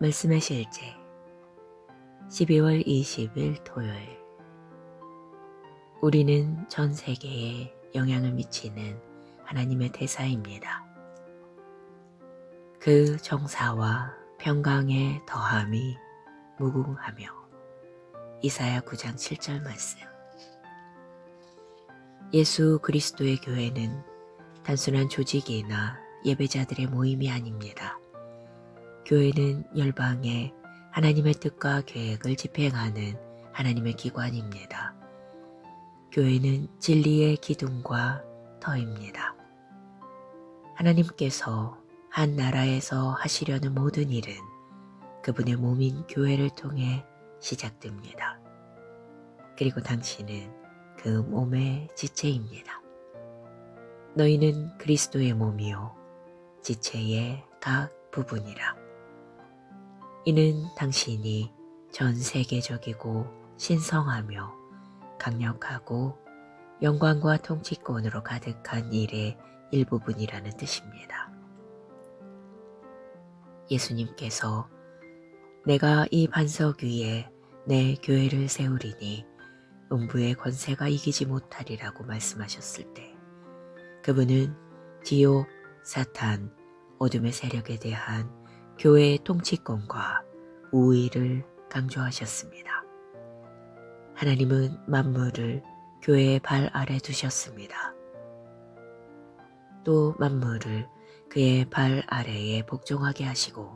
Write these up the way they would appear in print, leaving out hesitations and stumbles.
말씀의 실제 12월 20일 토요일. 우리는 전 세계에 영향을 미치는 하나님의 대사입니다. 그 정사와 평강의 더함이 무궁하며. 이사야 9장 7절 말씀. 예수 그리스도의 교회는 단순한 조직이나 예배자들의 모임이 아닙니다. 교회는 열방에 하나님의 뜻과 계획을 집행하는 하나님의 기관입니다. 교회는 진리의 기둥과 터입니다. 하나님께서 한 나라에서 하시려는 모든 일은 그분의 몸인 교회를 통해 시작됩니다. 그리고 당신은 그 몸의 지체입니다. 너희는 그리스도의 몸이요 지체의 각 부분이라. 이는 당신이 전 세계적이고 신성하며 강력하고 영광과 통치권으로 가득한 일의 일부분이라는 뜻입니다. 예수님께서 내가 이 반석 위에 내 교회를 세우리니 음부의 권세가 이기지 못하리라고 말씀하셨을 때 그분은 지옥, 사탄, 어둠의 세력에 대한 교회의 통치권과 우위를 강조하셨습니다. 하나님은 만물을 교회의 발 아래 두셨습니다. 또 만물을 그의 발 아래에 복종하게 하시고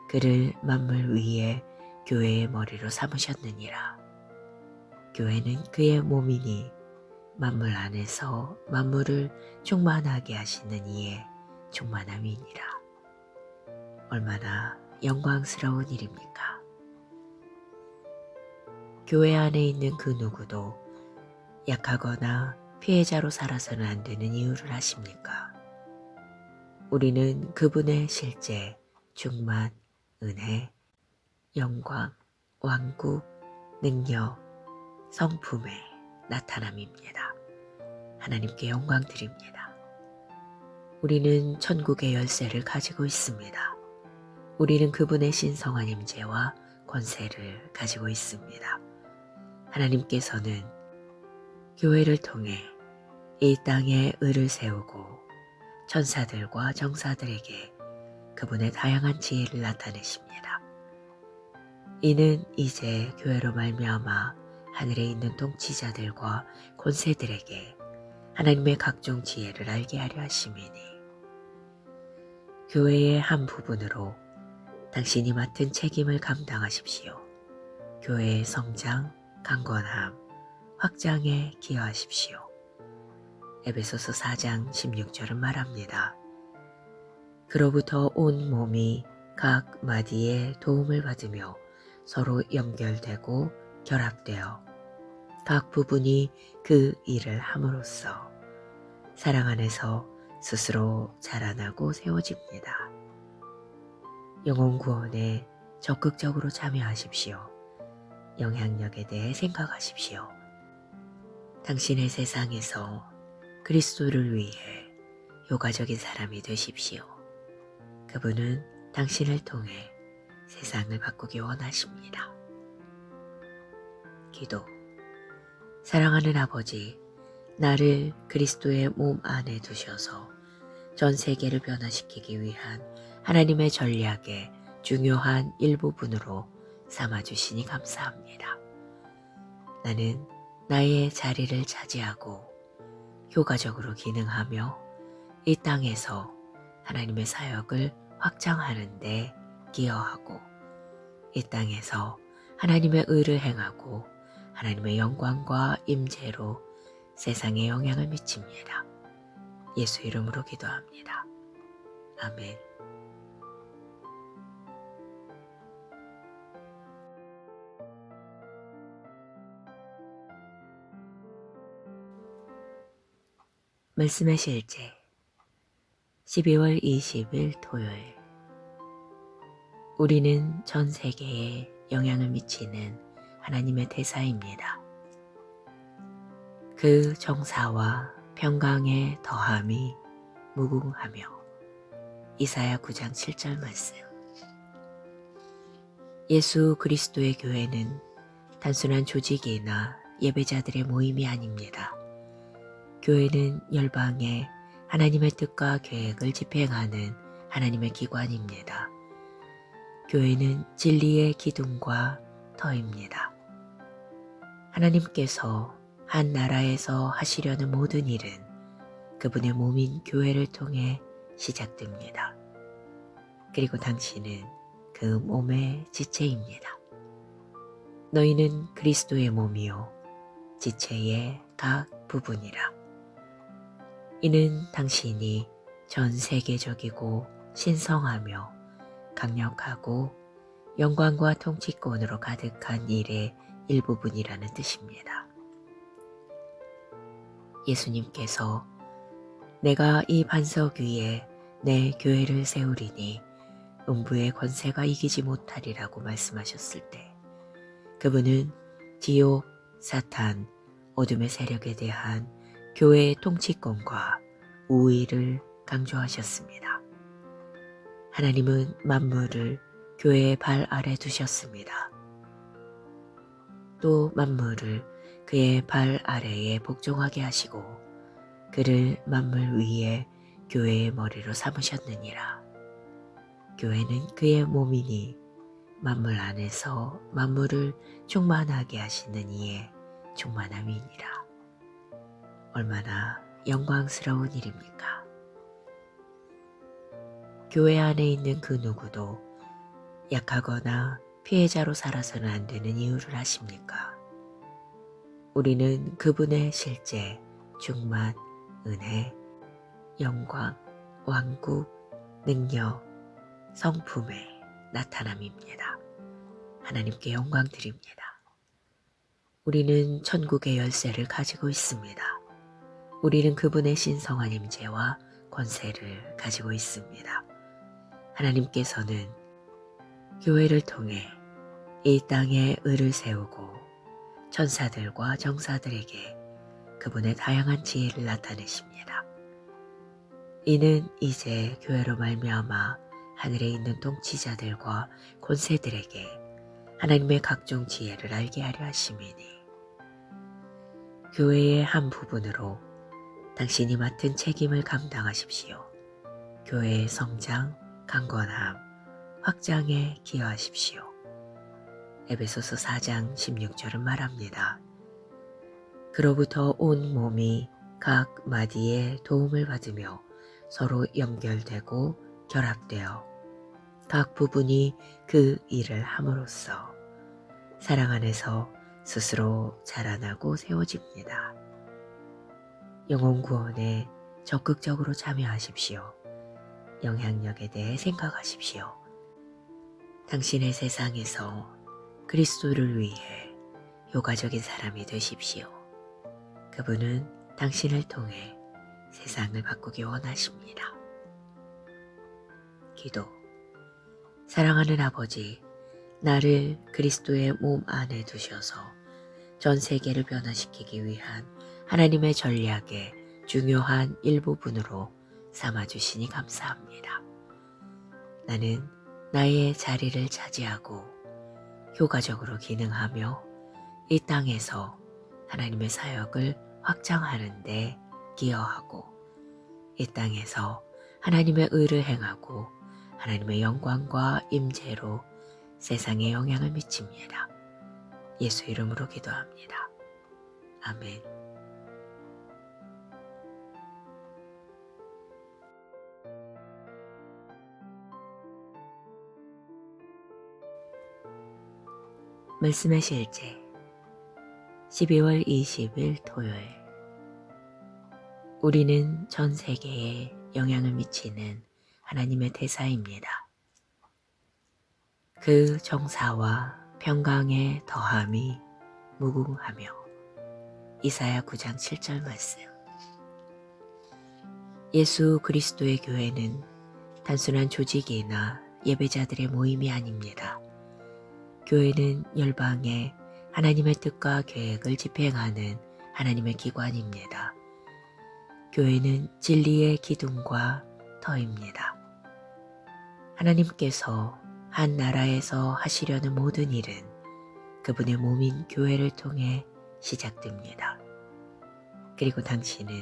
그를 만물 위에 교회의 머리로 삼으셨느니라. 교회는 그의 몸이니 만물 안에서 만물을 충만하게 하시는 이의 충만함이니라. 얼마나 영광스러운 일입니까? 교회 안에 있는 그 누구도 약하거나 피해자로 살아서는 안 되는 이유를 아십니까? 우리는 그분의 실제, 충만, 은혜, 영광, 왕국, 능력, 성품의 나타남입니다. 하나님께 영광 드립니다. 우리는 천국의 열쇠를 가지고 있습니다. 우리는 그분의 신성한 임재와 권세를 가지고 있습니다. 하나님께서는 교회를 통해 이 땅에 의를 세우고 천사들과 정사들에게 그분의 다양한 지혜를 나타내십니다. 이는 이제 교회로 말미암아 하늘에 있는 통치자들과 권세들에게 하나님의 각종 지혜를 알게 하려 하심이니 교회의 한 부분으로 당신이 맡은 책임을 감당하십시오. 교회의 성장, 강건함, 확장에 기여하십시오. 에베소서 4장 16절은 말합니다. 그로부터 온 몸이 각 마디의 도움을 받으며 서로 연결되고 결합되어 각 부분이 그 일을 함으로써 사랑 안에서 스스로 자라나고 세워집니다. 영혼 구원에 적극적으로 참여하십시오. 영향력에 대해 생각하십시오. 당신의 세상에서 그리스도를 위해 효과적인 사람이 되십시오. 그분은 당신을 통해 세상을 바꾸기 원하십니다. 기도. 사랑하는 아버지, 나를 그리스도의 몸 안에 두셔서 전 세계를 변화시키기 위한 하나님의 전략의 중요한 일부분으로 삼아주시니 감사합니다. 나는 나의 자리를 차지하고 효과적으로 기능하며 이 땅에서 하나님의 사역을 확장하는 데 기여하고 이 땅에서 하나님의 의를 행하고 하나님의 영광과 임재로 세상에 영향을 미칩니다. 예수 이름으로 기도합니다. 아멘. 말씀의 실제 12월 20일 토요일. 우리는 전 세계에 영향을 미치는 하나님의 대사입니다. 그 정사와 평강의 더함이 무궁하며. 이사야 9장 7절 말씀. 예수 그리스도의 교회는 단순한 조직이나 예배자들의 모임이 아닙니다. 교회는 열방에 하나님의 뜻과 계획을 집행하는 하나님의 기관입니다. 교회는 진리의 기둥과 터입니다. 하나님께서 한 나라에서 하시려는 모든 일은 그분의 몸인 교회를 통해 시작됩니다. 그리고 당신은 그 몸의 지체입니다. 너희는 그리스도의 몸이요 지체의 각 부분이라. 이는 당신이 전 세계적이고 신성하며 강력하고 영광과 통치권으로 가득한 일의 일부분이라는 뜻입니다. 예수님께서 내가 이 반석 위에 내 교회를 세우리니 음부의 권세가 이기지 못하리라고 말씀하셨을 때 그분은 지옥, 사탄, 어둠의 세력에 대한 교회의 통치권과 우위를 강조하셨습니다. 하나님은 만물을 교회의 발 아래 두셨습니다. 또 만물을 그의 발 아래에 복종하게 하시고 그를 만물 위에 교회의 머리로 삼으셨느니라. 교회는 그의 몸이니 만물 안에서 만물을 충만하게 하시는 이의 충만함이니라. 얼마나 영광스러운 일입니까? 교회 안에 있는 그 누구도 약하거나 피해자로 살아서는 안 되는 이유를 아십니까? 우리는 그분의 실제, 충만, 은혜, 영광, 왕국, 능력, 성품의 나타남입니다. 하나님께 영광 드립니다. 우리는 천국의 열쇠를 가지고 있습니다. 우리는 그분의 신성한 임재와 권세를 가지고 있습니다. 하나님께서는 교회를 통해 이 땅에 의를 세우고 천사들과 정사들에게 그분의 다양한 지혜를 나타내십니다. 이는 이제 교회로 말미암아 하늘에 있는 통치자들과 권세들에게 하나님의 각종 지혜를 알게 하려 하심이니 교회의 한 부분으로 당신이 맡은 책임을 감당하십시오. 교회의 성장, 강건함, 확장에 기여하십시오. 에베소서 4장 16절은 말합니다. 그로부터 온 몸이 각 마디의 도움을 받으며 서로 연결되고 결합되어 각 부분이 그 일을 함으로써 사랑 안에서 스스로 자라나고 세워집니다. 영혼 구원에 적극적으로 참여하십시오. 영향력에 대해 생각하십시오. 당신의 세상에서 그리스도를 위해 효과적인 사람이 되십시오. 그분은 당신을 통해 세상을 바꾸기 원하십니다. 기도. 사랑하는 아버지, 나를 그리스도의 몸 안에 두셔서 전 세계를 변화시키기 위한 하나님의 전략의 중요한 일부분으로 삼아주시니 감사합니다. 나는 나의 자리를 차지하고 효과적으로 기능하며 이 땅에서 하나님의 사역을 확장하는 데 기여하고 이 땅에서 하나님의 의를 행하고 하나님의 영광과 임재로 세상에 영향을 미칩니다. 예수 이름으로 기도합니다. 아멘. 말씀의 실제 12월 20일 토요일. 우리는 전 세계에 영향을 미치는 하나님의 대사입니다. 그 정사와 평강의 더함이 무궁하며. 이사야 9장 7절 말씀. 예수 그리스도의 교회는 단순한 조직이나 예배자들의 모임이 아닙니다. 교회는 열방에 하나님의 뜻과 계획을 집행하는 하나님의 기관입니다. 교회는 진리의 기둥과 터입니다. 하나님께서 한 나라에서 하시려는 모든 일은 그분의 몸인 교회를 통해 시작됩니다. 그리고 당신은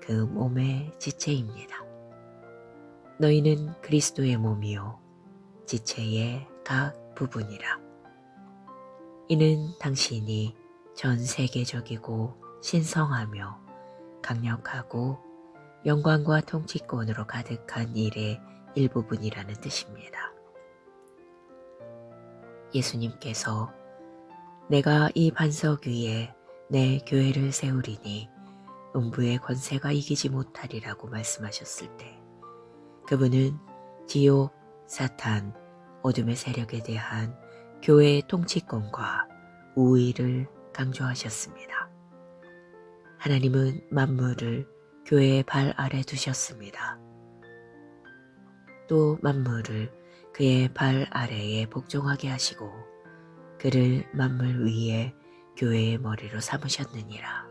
그 몸의 지체입니다. 너희는 그리스도의 몸이요 지체의 각 부분이라. 이는 당신이 전 세계적이고 신성하며 강력하고 영광과 통치권으로 가득한 일의 일부분이라는 뜻입니다. 예수님께서 내가 이 반석 위에 내 교회를 세우리니 음부의 권세가 이기지 못하리라고 말씀하셨을 때 그분은 지옥, 사탄, 어둠의 세력에 대한 교회의 통치권과 우위를 강조하셨습니다. 하나님은 만물을 교회의 발 아래 두셨습니다. 또 만물을 그의 발 아래에 복종하게 하시고 그를 만물 위에 교회의 머리로 삼으셨느니라.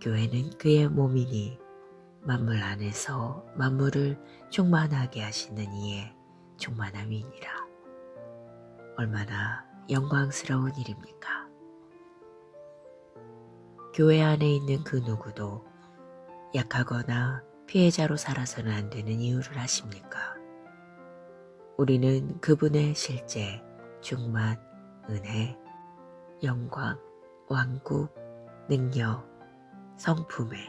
교회는 그의 몸이니 만물 안에서 만물을 충만하게 하시는 이의 충만함이니라. 얼마나 영광스러운 일입니까? 교회 안에 있는 그 누구도 약하거나 피해자로 살아서는 안 되는 이유를 아십니까? 우리는 그분의 실제, 충만, 은혜, 영광, 왕국, 능력, 성품의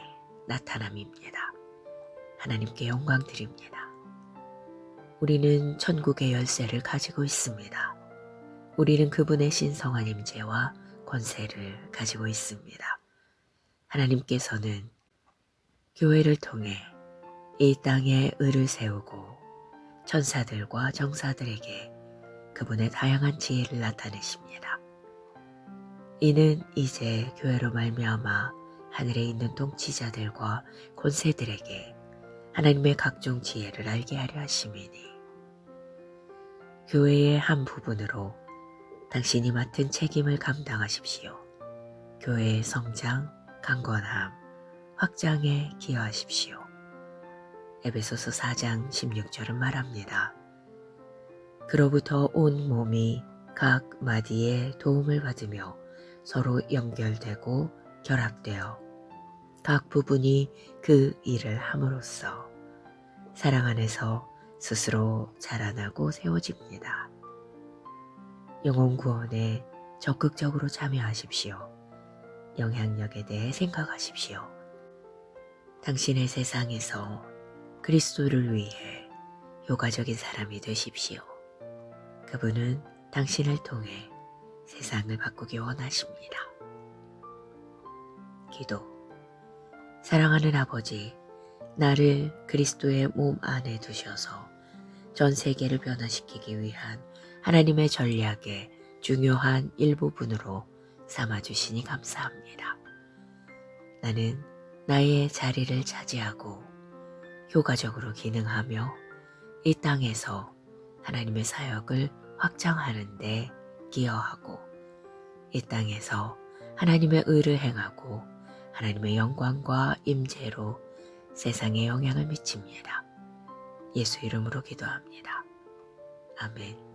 나타남입니다. 하나님께 영광 드립니다. 우리는 천국의 열쇠를 가지고 있습니다. 우리는 그분의 신성한 임재와 권세를 가지고 있습니다. 하나님께서는 교회를 통해 이 땅에 의를 세우고 천사들과 정사들에게 그분의 다양한 지혜를 나타내십니다. 이는 이제 교회로 말미암아 하늘에 있는 통치자들과 권세들에게 하나님의 각종 지혜를 알게 하려 하심이니 교회의 한 부분으로 당신이 맡은 책임을 감당하십시오. 교회의 성장, 강건함, 확장에 기여하십시오. 에베소서 4장 16절은 말합니다. 그로부터 온 몸이 각 마디의 도움을 받으며 서로 연결되고 결합되어 각 부분이 그 일을 함으로써 사랑 안에서 스스로 자라나고 세워집니다. 영혼 구원에 적극적으로 참여하십시오. 영향력에 대해 생각하십시오. 당신의 세상에서 그리스도를 위해 효과적인 사람이 되십시오. 그분은 당신을 통해 세상을 바꾸기 원하십니다. 기도. 사랑하는 아버지, 나를 그리스도의 몸 안에 두셔서 전 세계를 변화시키기 위한 하나님의 전략의 중요한 일부분으로 삼아주시니 감사합니다. 나는 나의 자리를 차지하고 효과적으로 기능하며 이 땅에서 하나님의 사역을 확장하는 데 기여하고 이 땅에서 하나님의 의를 행하고 하나님의 영광과 임재로 세상에 영향을 미칩니다. 예수 이름으로 기도합니다. 아멘.